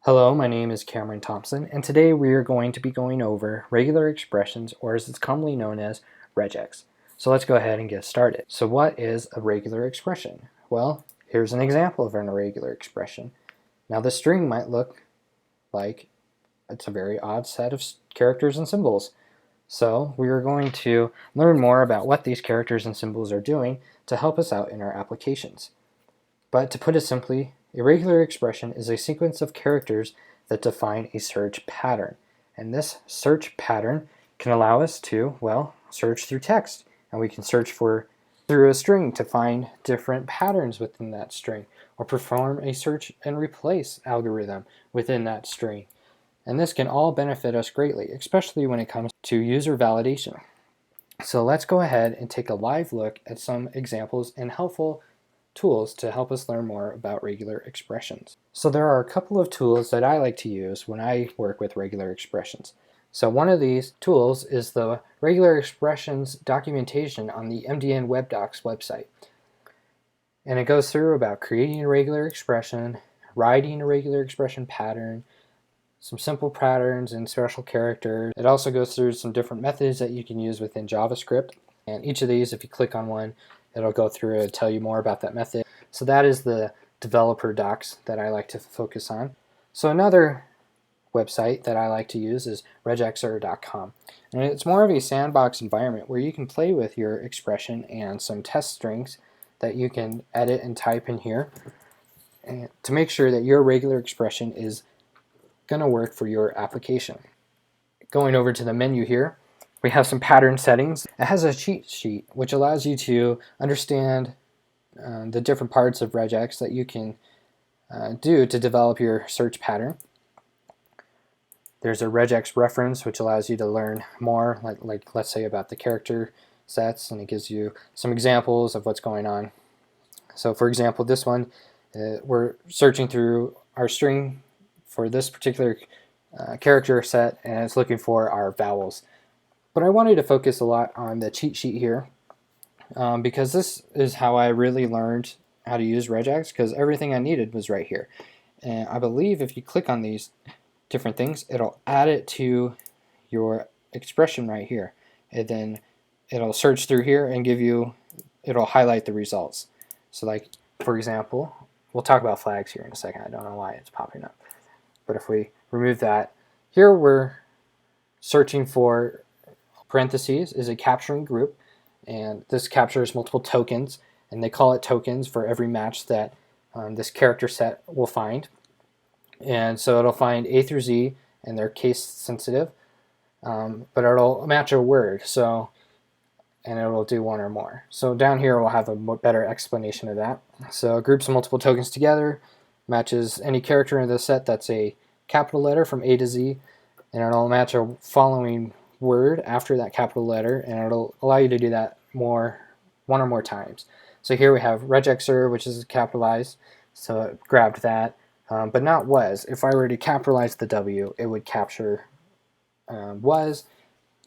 Hello, my name is Cameron Thompson, and today we are going to be going over regular expressions, or as it's commonly known as, regex. So let's go ahead and get started. So what is a regular expression? Well, here's an example of an irregular expression. Now the string might look like it's a very odd set of characters and symbols. So we are going to learn more about what these characters and symbols are doing to help us out in our applications. But to put it simply, a regular expression is a sequence of characters that define a search pattern. And this search pattern can allow us to, well, search through text. And we can search through a string to find different patterns within that string, or perform a search and replace algorithm within that string. And this can all benefit us greatly, especially when it comes to user validation. So let's go ahead and take a live look at some examples and helpful tools to help us learn more about regular expressions. So there are a couple of tools that I like to use when I work with regular expressions. So one of these tools is the regular expressions documentation on the MDN WebDocs website. And it goes through about creating a regular expression, writing a regular expression pattern, some simple patterns and special characters. It also goes through some different methods that you can use within JavaScript. And each of these, if you click on one, it'll go through and tell you more about that method. So that is the developer docs that I like to focus on. So another website that I like to use is regexer.com. And it's more of a sandbox environment where you can play with your expression and some test strings that you can edit and type in here and to make sure that your regular expression is going to work for your application. Going over to the menu here, we have some pattern settings. It has a cheat sheet which allows you to understand the different parts of regex that you can do to develop your search pattern. There's a regex reference which allows you to learn more, like let's say about the character sets, and it gives you some examples of what's going on. So for example, this one, we're searching through our string for this particular character set, and it's looking for our vowels. But I wanted to focus a lot on the cheat sheet here because this is how I really learned how to use regex, because everything I needed was right here. And I believe if you click on these different things, it'll add it to your expression right here. And then it'll search through here and it'll highlight the results. So like, for example, we'll talk about flags here in a second. I don't know why it's popping up. But if we remove that, here we're searching for parentheses is a capturing group, and this captures multiple tokens, and they call it tokens for every match that this character set will find. And so it'll find A through Z, and they're case sensitive, but it'll match a word, and it'll do one or more. So down here we'll have a better explanation of that. So it groups multiple tokens together, matches any character in the set that's a capital letter from A to Z, and it'll match a following word after that capital letter, and it'll allow you to do that one or more times. So here we have regexer, which is capitalized, so it grabbed that, but not was. If I were to capitalize the W, it would capture was,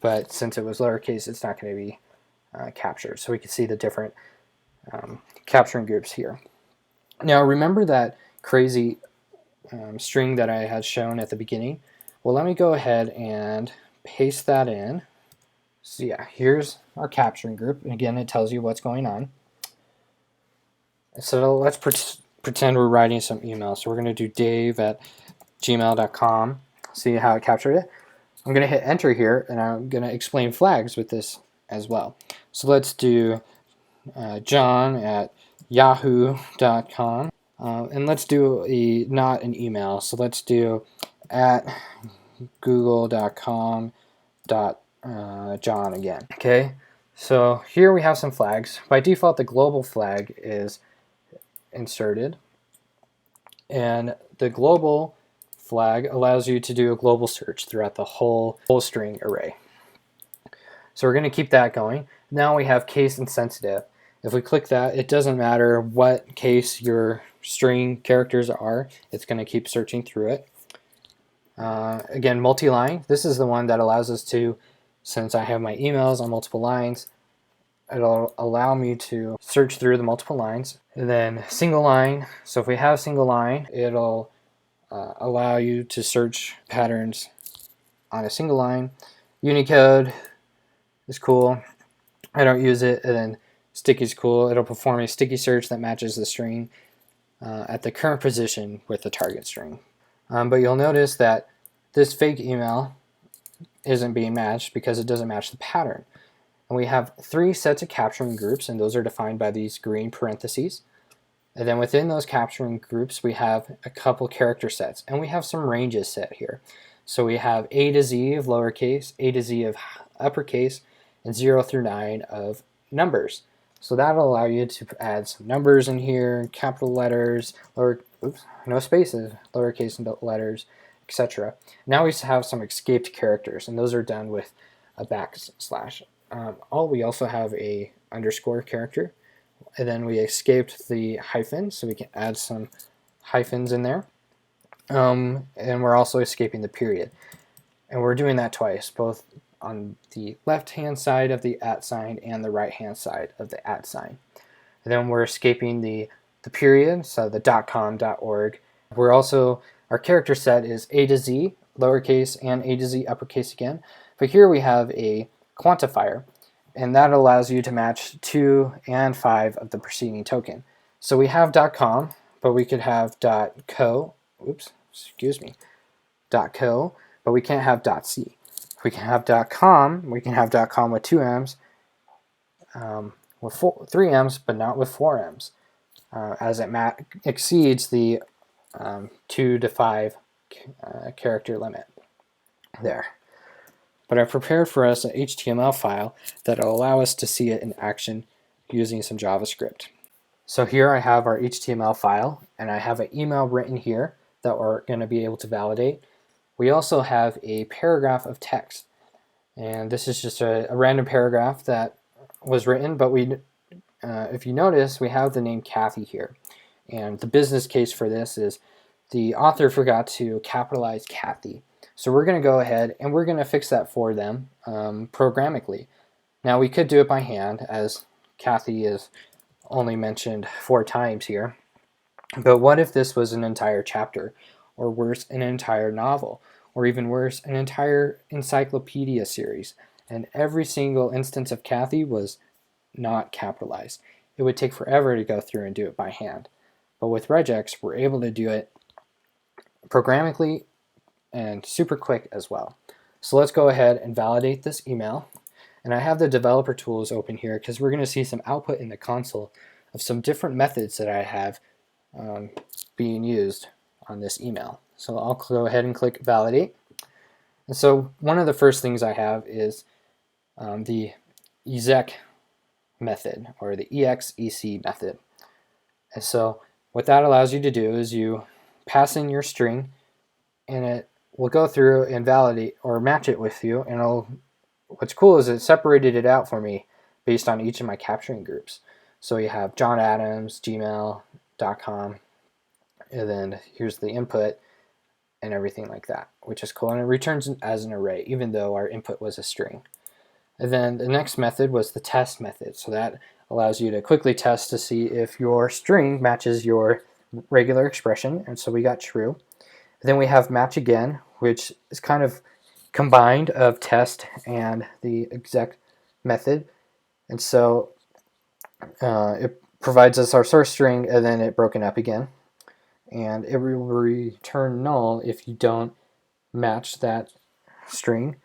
but since it was lowercase, it's not going to be captured. So we can see the different capturing groups here. Now remember that crazy string that I had shown at the beginning? Well, let me go ahead and paste that in. So yeah, here's our capturing group, and again it tells you what's going on. So let's pretend we're writing some email. So we're going to do dave@gmail.com, see how it captured it. I'm going to hit enter here, and I'm going to explain flags with this as well. So let's do john@yahoo.com, and let's do not an email, so let's do at google.com John again. Okay, so here we have some flags. By default, the global flag is inserted, and the global flag allows you to do a global search throughout the whole string array. So we're going to keep that going. Now we have case insensitive. If we click that, it doesn't matter what case your string characters are, it's going to keep searching through it. Again, multi-line, this is the one that allows us to, since I have my emails on multiple lines, it'll allow me to search through the multiple lines. And then single line, so if we have single line, it'll allow you to search patterns on a single line. Unicode is cool. I don't use it. And then sticky is cool. It'll perform a sticky search that matches the string at the current position with the target string. But you'll notice that this fake email isn't being matched because it doesn't match the pattern. And we have 3 sets of capturing groups, and those are defined by these green parentheses. And then within those capturing groups, we have a couple character sets, and we have some ranges set here. So we have A to Z of lowercase, A to Z of uppercase, and 0 through 9 of numbers. So that'll allow you to add some numbers in here, capital letters, no spaces, lowercase letters, etc. Now we have some escaped characters, and those are done with a backslash. We also have a underscore character, and then we escaped the hyphen, so we can add some hyphens in there. And we're also escaping the period. And we're doing that twice, both on the left-hand side of the @ sign and the right-hand side of the @ sign. And then we're escaping the period, so the .com, .org. Our character set is A to Z, lowercase, and A to Z, uppercase again. But here we have a quantifier, and that allows you to match 2 and 5 of the preceding token. So we have .com, but we could have .co, .co, but we can't have .c. We can have .com, we can have .com with 2 M's, with 3 M's, but not with 4 M's, as it exceeds the 2 to 5 character limit there. But I've prepared for us an HTML file that will allow us to see it in action using some JavaScript. So here I have our HTML file, and I have an email written here that we're going to be able to validate. We also have a paragraph of text, and this is just a random paragraph that was written, but if you notice, we have the name Kathy here. And the business case for this is the author forgot to capitalize Kathy. So we're going to go ahead and we're going to fix that for them programmatically. Now we could do it by hand, as Kathy is only mentioned 4 times here. But what if this was an entire chapter, or worse, an entire novel, or even worse, an entire encyclopedia series, and every single instance of Kathy was not capitalized? It would take forever to go through and do it by hand. But with Regex, we're able to do it programmatically and super quick as well. So let's go ahead and validate this email. And I have the developer tools open here because we're going to see some output in the console of some different methods that I have being used on this email. So I'll go ahead and click validate. And so one of the first things I have is the exec method, or the exec method. And so what that allows you to do is you pass in your string, and it will go through and validate or match it with you. And what's cool is it separated it out for me based on each of my capturing groups. So you have John Adams, gmail.com, and then here's the input and everything like that, which is cool. And it returns as an array, even though our input was a string. And then the next method was the test method. So that allows you to quickly test to see if your string matches your regular expression. And so we got true. And then we have match again, which is kind of combined of test and the exec method. And so it provides us our source string, and then it broken up again. And it will return null if you don't match that string.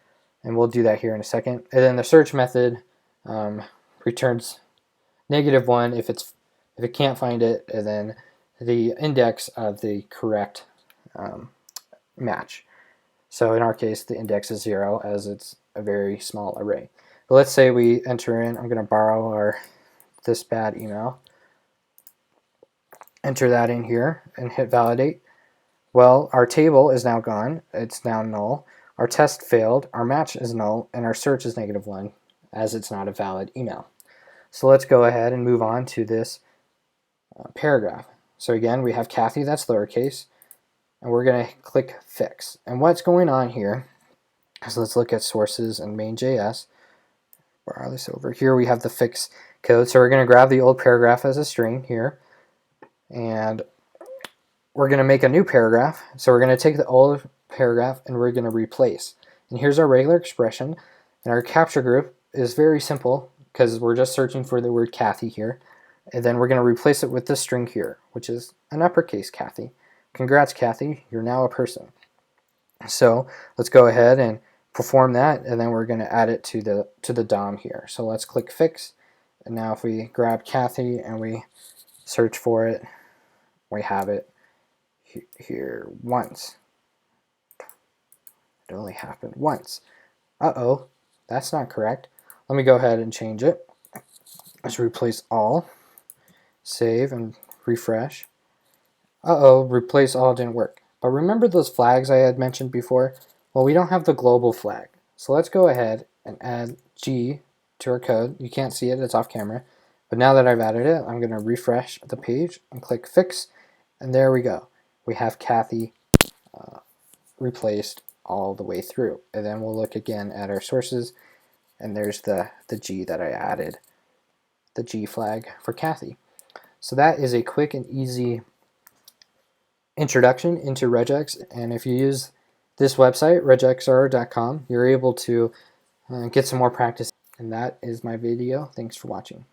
And we'll do that here in a second. And then the search method returns -1 if it can't find it, and then the index of the correct match. So in our case, the index is 0, as it's a very small array. But let's say we enter in, I'm going to borrow this bad email, enter that in here, and hit validate. Well, our table is now gone. It's now null. Our test failed, our match is null, and our search is -1, as it's not a valid email. So let's go ahead and move on to this paragraph. So again, we have Kathy, that's lowercase, and we're going to click fix. And what's going on here is, let's look at sources and main.js. Borrow this over. Here we have the fix code. So we're going to grab the old paragraph as a string here, and we're going to make a new paragraph. So we're going to take the old paragraph and we're going to replace. And here's our regular expression. And our capture group is very simple because we're just searching for the word Kathy here. And then we're going to replace it with this string here, which is an uppercase Kathy. Congrats, Kathy, you're now a person. So let's go ahead and perform that, and then we're going to add it to the DOM here. So let's click Fix, and now if we grab Kathy and we search for it, we have it here once. It only happened once. Uh-oh, that's not correct. Let me go ahead and change it. Let's replace all. Save and refresh. Uh-oh, replace all didn't work. But remember those flags I had mentioned before? Well, we don't have the global flag. So let's go ahead and add G to our code. You can't see it, it's off camera. But now that I've added it, I'm going to refresh the page and click Fix. And there we go. We have Kathy replaced all the way through. And then we'll look again at our sources. And there's the G that I added, the G flag for Kathy. So that is a quick and easy introduction into Regex, and if you use this website, regexr.com, you're able to get some more practice. And that is my video. Thanks for watching.